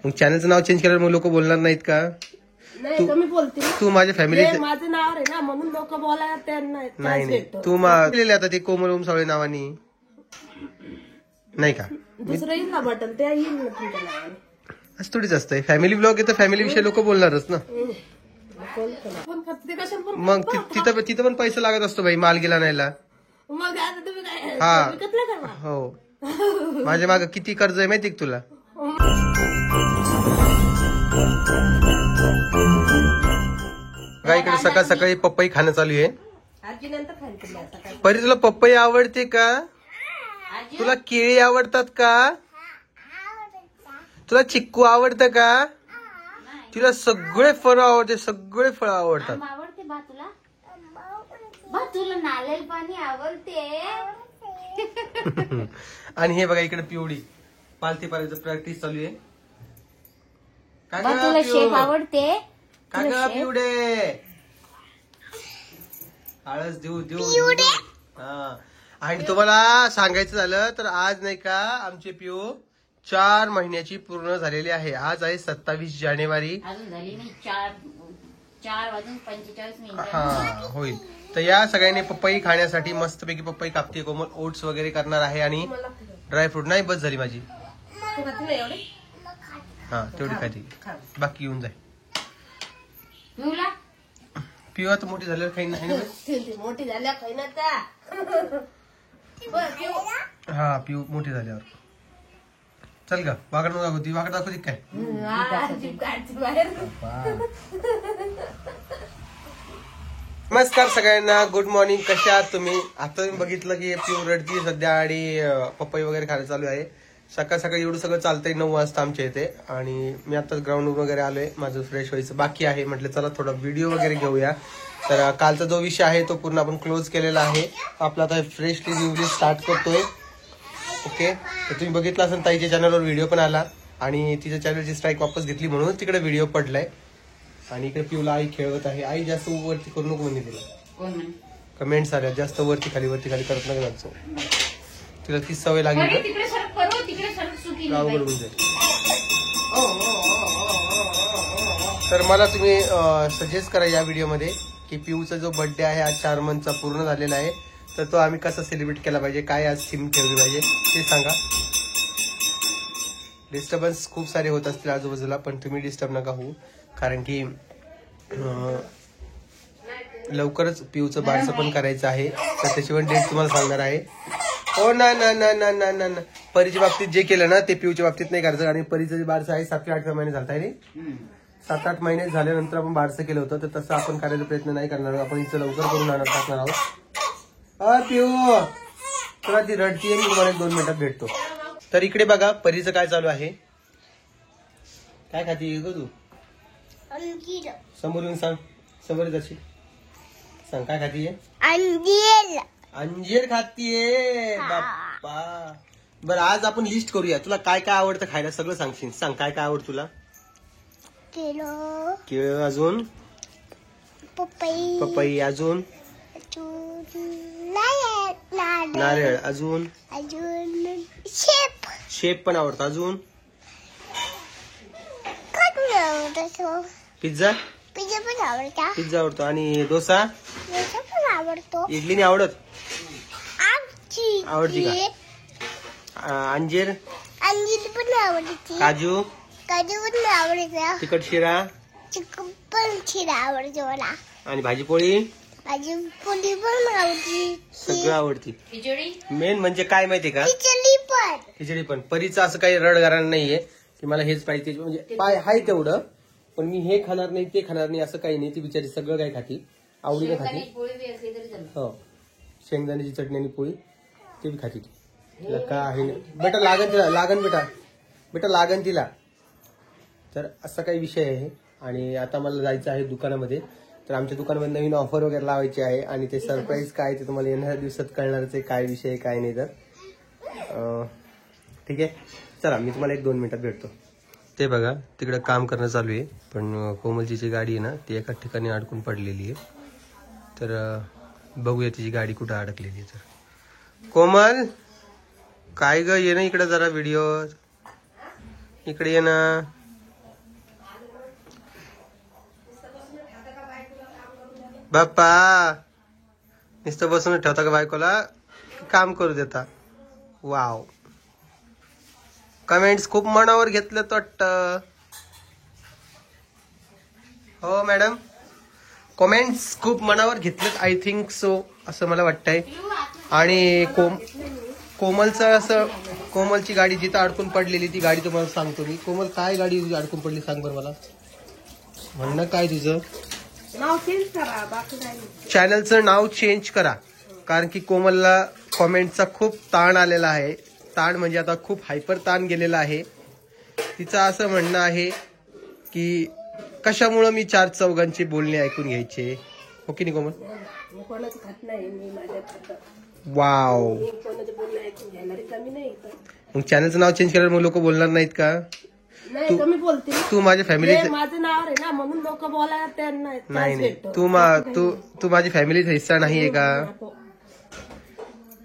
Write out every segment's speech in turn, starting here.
मग चॅनलचं नाव चेंज केल्यावर मग लोक बोलणार नाहीत का? नाही कमी बोलते. तू माझ्या फॅमिली माझं नाव आहे ना म्हणून लोक बोलायला त्यांना नाही नाही तू लिहिले आता ते कोमल ओमसावळे नावानी नाही का? दुसरं येईल ना बटन ते येईल ना तुमच्या नावाने. असं थोडीच असतंय. फॅमिली ब्लॉग आहे तर फॅमिली विषयी लोक बोलणारच ना. मग तिथं पण पैसा लागत असतो भाई माल गेला नाहीला. मग आता तुम्ही काय हा हो माझ्या माग किती कर्ज आहे माहिती तुला? इकडे सकाळ सकाळी पपई खाणं चालू आहे. परी तुला पपई आवडते का? तुला केळी आवडतात का? तुला चिक्कू आवडतं का? तिला सगळे फळ आवडते. सगळे फळ आवडतात. आवडते बा तुला? बा तुला नारळ पाणी आवडते. आणि हे बघा इकडे पिवडी पालथी पालायचं प्रॅक्टिस चालू आहे. तुला शेप आवडते? का ग पिवडे? आळस देऊ हा. आणि तुम्हाला सांगायचं झालं तर आज नाही का आमचे पिऊ 4 महिन्याची पूर्ण झालेली आहे. आज आहे 27 जानेवारी. अजून झाली नाही. 4:45 हा होईल. तर या सगळ्यांनी पपई खाण्यासाठी मस्तपैकी पपई कापते. कोमल ओट्स वगैरे करणार आहे आणि ड्रायफ्रूट नाही बस झाली माझी. हा तेवढी खाती बाकी येऊन जाईल. पिऊ तर मोठी झाल्यावर काही नाही मोठी झाल्या काही ना. हा पिऊ मोठी झाल्यावर चल का वाकड दाखवती. वाकड दाखवती काय? नमस्कार सगळ्यांना. Good morning. कसे आहात तुम्ही? आता तुम्ही बघितलं की पिऊ रडती सध्या आणि पपई वगैरे खायला चालू आहे. सकाळ सकाळी एवढं सगळं चालतंय 9 वाजता आमच्या इथे. आणि मी आता ग्राउंड वगैरे आलोय. माझं फ्रेश व्हायचं बाकी आहे. म्हटलं चला थोडा व्हिडिओ वगैरे घेऊया. तर कालचा जो विषय आहे तो पूर्ण आपण क्लोज केलेला आहे. आपला आता फ्रेशली रिव्ह्यू स्टार्ट करतोय. ओके तर तुम्ही बघितलं असेल ताईच्या चॅनलवर व्हिडिओ पण आला आणि तिच्या चॅनलची स्ट्राईक वापस घेतली म्हणून तिकडे व्हिडिओ पडलाय. आणि इकडे पिऊला आई खेळवत आहे. आई जास्त वरती करू नको म्हणते तिला. कमेंट्स आल्या जास्त वरती खाली करत नका जायचं. तिला ती सवय लागली गावाकडे जाईल. तर मला तुम्ही सजेस्ट करा या व्हिडिओमध्ये की पिऊचा जो बर्थडे आहे आज 4 मंथचा पूर्ण झालेला आहे तर तो आम्ही कसा सेलिब्रेट केला पाहिजे. काय आज थीम ठेवली पाहिजे ते सांगा. डिस्टर्बन्स खूप सारे होत असतील आजूबाजूला पण तुम्ही डिस्टर्ब नका होऊ. कारण की लवकरच पिऊचं बारसं पण करायचं आहे. तर त्याची पण डेट तुम्हाला सांगणार आहे. हो ना ना ना ना ना ना. परीच्या बाबतीत जे केलं ना ते पिऊच्या बाबतीत नाही करायचं. आणि परीचं जे बारसं आहे 7-8 महिने झालं आहे. 7-8 महिने झाल्यानंतर आपण बारसं केलं होतं तर तसं आपण करायचा प्रयत्न नाही करणार. आपण इथं लवकर करून टाकणार आहोत. पिऊ तुला ती रडतीये. मी तुम्हाला 2 मिनिटात भेटतो. तर इकडे बघा परीचं काय चालू आहे. काय खाती ग तू? समोर येऊन सांग. समोर जाशी सांग काय खातीये? अंजीर खातीये. बाप्पा. बरं आज आपण लिस्ट करूया. तुला काय काय आवडतं खायला सगळं सांगशील. सांग काय काय आवडतं तुला? केळं अजून पपई अजून नारळ अजून शेप पण आवडतं अजून पिझ्झा पिझ्झा आवडतो आणि डोसा आवडतो. इडली नाही आवडत? आवडती का? अंजीर पण आवडते. काजू पण आवडते. तिखट शिरा आवडतो मला. आणि भाजीपोळी पण आवडती. सगळं आवडती. मेन म्हणजे काय माहितीये का? खिचडी पण. परीचं असं काही रडगारण नाहीये की मला हेच पाहिजे म्हणजे पाय हाय तेवढं पण मी हे खाणार नाही ते खाणार नाही असं काही नाही. ती बिचारी सगळं काही खाती आवडीने खाती. हो शेंगदाण्याची चटणी आणि पोळी ते बी खाती. तिला काय आहे बेटा लागन तिला. तर असा काही विषय आहे. आणि आता मला जायचं आहे दुकानामध्ये. तर आमच्या दुकानामध्ये नवीन ऑफर वगैरे लावायची आहे आणि ते सरप्राईज काय ते तुम्हाला येणाऱ्या दिवसात कळणारच आहे काय विषय काय नाही. तर ठीक आहे चला मी तुम्हाला 1-2 मिनिटात भेटतो. ते बघा तिकडे काम करणं चालू आहे पण कोमलजीची गाडी आहे ना ती एका ठिकाणी अडकून पडलेली आहे. तर बघूया तिची गाडी कुठं अडकलेली आहे. तर कोमल काय ग, ये ना इकडे जरा व्हिडिओ, इकडे ये ना. बाप्पा नुसतं बसून ठेवता का बायकोला, काम करू देता. वाव, कमेंट्स खूप मनावर घेतलं वाटतं. हो मॅडम, कमेंट्स खूप मनावर घेतलेत आय थिंक सो, असं मला वाटतंय. आणि कोमलचं असं, कोमलची गाडी जिथं अडकून पडलेली ती गाडी तुम्हाला सांगतो मी. कोमल, काय गाडी तुझी अडकून पडली सांग बरं मला. म्हणणं काय तुझं? नाव चेंज करा, बाकी काय नाही. चॅनलचं नाव चेंज करा, कारण की कोमलला कॉमेंटचा खूप ताण आलेला आहे. ताण म्हणजे आता खूप हायपर ताण गेलेला आहे. तिचं असं म्हणणं आहे की कशामुळं मी 4 चौघांचे बोलणे ऐकून घ्यायचे. हो की नाही कोमल? मी कोणाचं खात नाही, मी माझ्या खात. वाव, मी कोणाचं बोलणं ऐकून घेणारी कमी नाही इथं. मग चॅनलचं नाव चेंज केल्यावर मग लोक बोलणार नाहीत का? नाही, कमी बोलतील. तू माझ्या फॅमिली, हे माझं नाव आहे ना, म्हणून लोक बोलायला त्यांना नाही नाही, तू माझी फॅमिलीचा हिस्सा नाहीये का?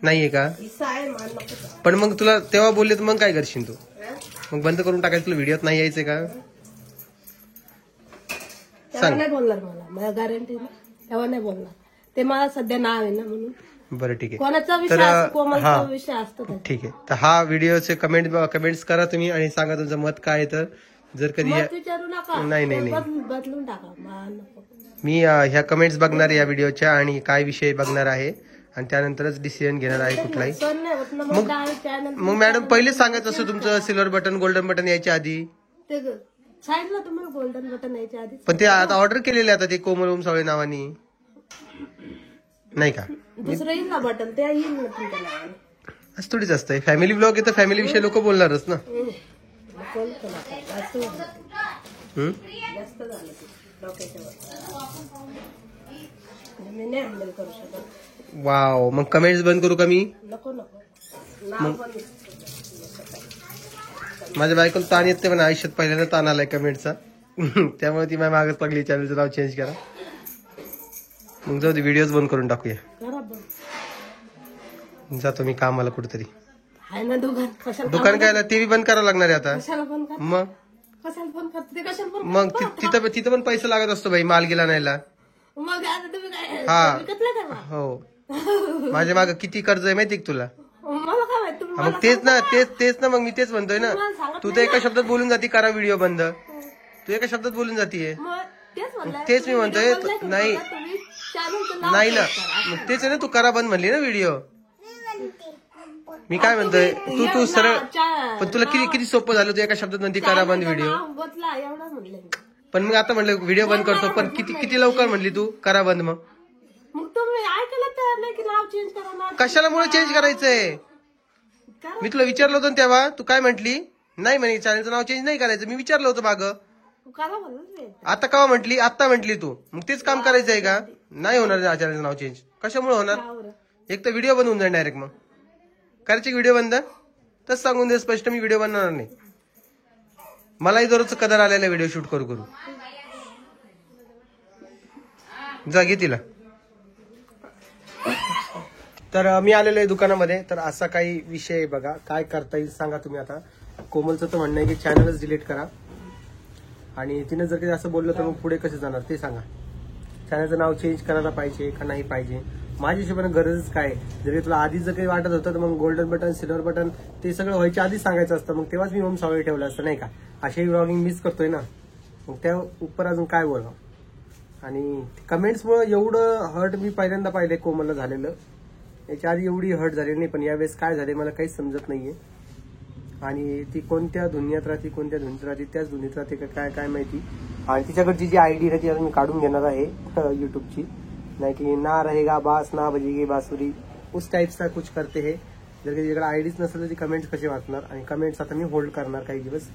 नाहीये का? हिस्सा आहे, मान नको सांगू. पण मग तुला तेव्हा बोलले तर मग काय करशील तू? मग बंद करून टाकायचं, तुला व्हिडिओत नाही यायचंय का? तेव्हा नाही बोलणार मला गॅरंटी ना, तेव्हा नाही बोलणार. ते मला सध्या नाव आहे ना म्हणून. बरं ठीक आहे. कोणाचा विषय असतो, कोमलचा विषय असतो त्याचा. ठीक आहे. तर हा व्हिडिओचे कमेंट्स करा तुम्ही आणि सांगा तुमचं मत काय आहे. तर जर कधी मत विचारू नका, नाही. बदलून टाका, मान नको. मी ह्या कमेंट्स बघणार या व्हिडिओच्या आणि काय विषय बघणार आहे आणि त्यानंतरच डिसिजन घेणार आहे कुठलाही. सण नाही होत ना, मग direct channel मग मॅडम पहिलेच सांगायचं असं तुमचं सिल्वर बटन गोल्डन बटन यायच्या आधी. ते सांगितलं तुम्हाला गोल्डन बटन यायच्या आधी. पण ते आता ऑर्डर केलेले आता ते कोमल ओमसावळे नावानी, नाही का? दुसरं येईल ना बटन, ते येईल ना तुमच्या नावाने. असं थोडीच असतंय. फॅमिली ब्लॉग आहे तर फॅमिली विषयी लोक बोलणारच ना. कोणतं नका, जास्त झालं. हम्म? जास्त झालं ते डोक्याच्या वर. मी नाही हँडल करू शकत. वाव, मग कमेंट्स बंद करू का मी? नको नाव पण माझ्या बायकोला ताण येते पण आयुष्यात पहिल्यांदा ताण आलाय कमेंटचा. त्यामुळे ती माझ्या मागच लागली चॅनलचं नाव चेंज करा. मग जाऊ दे, व्हिडिओज बंद करून टाकूया. करा बंद. जातो मी कामाला कुठेतरी. आहे ना दुकान, कशाला दुकान काय ते बी बंद करावं लागणार आहे आता. कशाला फोन कर, मग कशाला फोन करते, ते कशाला फोन मग तिथं पण पैसा लागत असतो बाई, माल गेला नाहीला. मग आता तुम्ही काय हा. विकत नाही करणार. हो, माझ्या माग किती कर्ज आहे माहिती का तुला? मला काय माहित, तुम्ही मग तेच ना मग मी तेच म्हणतोय ना. मला सांगत तू तर एका शब्दात बोलून जाती, करा व्हिडिओ बंद. तू एका शब्दात बोलून जातीये. मग तेच म्हणलं, तेच मी तुम्ही म्हणतोय. video बंद नाही. करा, तुम्ही channelचं नाव नाही ना, change करा. मग तेच आहे ना, तू करा बंद म्हणली ना व्हिडिओ. मी काय म्हणतोय, तू सरळ. पण तुला किती सोपं झालं, तू एका शब्दात म्हणती करा बंद व्हिडिओ. नाव बदला एवढं म्हणलं मी. पण मग आता म्हणलं व्हिडिओ बंद करतो, पण किती लवकर म्हणली तू करा बंद. मग तुम्ही ऐकलं तर नाही की नाव चेंज करा, नाव कशाला मुळे चेंज करायचंय? करा. मी तुला विचारलं होतं ना तेव्हा, तू काय म्हटली? नाही म्हणे चॅनलचं नाव चेंज नाही करायचं. मी विचारलं होतं मागं. करा म्हणलं मी. आता का म्हटली? आता म्हटली तू. मग तेच काम करायचं आहे का? नाही होणार चॅनलचं नाव चेंज. कशामुळे होणार? का बरं? एक तर व्हिडिओ बंद होऊन जाईल डायरेक्ट. मग करायची व्हिडिओ बंद, तसं सांगून दे स्पष्ट, मी व्हिडिओ बनवणार नाही. मलाही दररोजचं कदर आलेला व्हिडिओ शूट करू. जा घे तिला. तर मी आलेलो आहे दुकानामध्ये. तर असा काही विषय आहे बघा, काय करता येईल सांगा तुम्ही. आता कोमलचं तर म्हणणं आहे की चॅनलच डिलीट करा, आणि तिनं जर काही असं बोललं तर मग पुढे कसं जाणार ते सांगा. चॅनलचं नाव चेंज करायला पाहिजे का नाही पाहिजे? माझ्या हिशोबाने गरजच काय? जर काही तुला आधीच जर काही वाटत होतं तर मग गोल्डन बटन सिल्वर बटन ते सगळं व्हायच्या आधीच सांगायचं असतं. मग तेव्हाच मी ओमसावळे ठेवलं असतं, नाही का? अशाही व्लॉगिंग मिस करतोय ना, मग त्या उपर अजून काय बोलावं. आणि कमेंट्समुळे एवढं हर्ट मी पहिल्यांदा पाहिलंय कोमलला झालेलं. याच्या आधी एवढी हर्ट झाली नाही, पण यावेळेस काय झाले मला काहीच समजत नाहीये. आणि ती कोणत्या दुनियात राहते, कोणत्या धुनीत राहते, त्याच धुनीत राहते का काय माहिती. आणि तिच्याकडची जी आयडी आहे ती आता मी काढून घेणार आहे युट्यूबची. नाही की ना रहेगा बास ना बजेगी बासुरी उस टाईपचा कुछ करते हे. जर कधी तिच्याकडे आयडीच नसेल तर ती कमेंट्स कसे वाचणार? आणि कमेंट्स आता मी होल्ड करणार काही दिवस.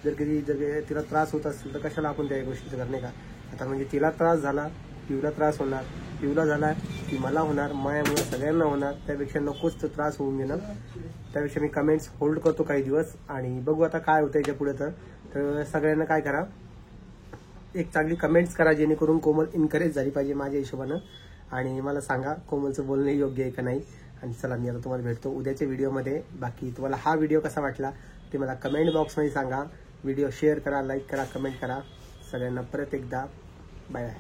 जर कधी तिला त्रास होत असेल तर कशाला आपण त्या गोष्टीचं करणे का? आता म्हणजे तिला त्रास झाला, पिऊला त्रास होणार, पिऊला झाला की मला होणार, मायामुळे सगळ्यांना होणार. त्यापेक्षा नकोच तो त्रास होऊन देणार. त्यापेक्षा मी कमेंट्स होल्ड करतो काही दिवस, आणि बघू आता काय होतं याच्या पुढे. तर सगळ्यांना काय करा, एक चांगली कमेंट्स करा जेणेकरून कोमल इनकरेज झाली पाहिजे माझ्या हिशोबानं. आणि मला सांगा कोमलचं बोलणं योग्य आहे का नाही. आणि चला मी आता तुम्हाला भेटतो उद्याच्या व्हिडिओमध्ये. बाकी तुम्हाला हा व्हिडिओ कसा वाटला ते मला कमेंट बॉक्समध्ये सांगा. व्हिडिओ शेअर करा, लाईक करा, कमेंट करा. सगळ्यांना परत एकदा बाय बाय.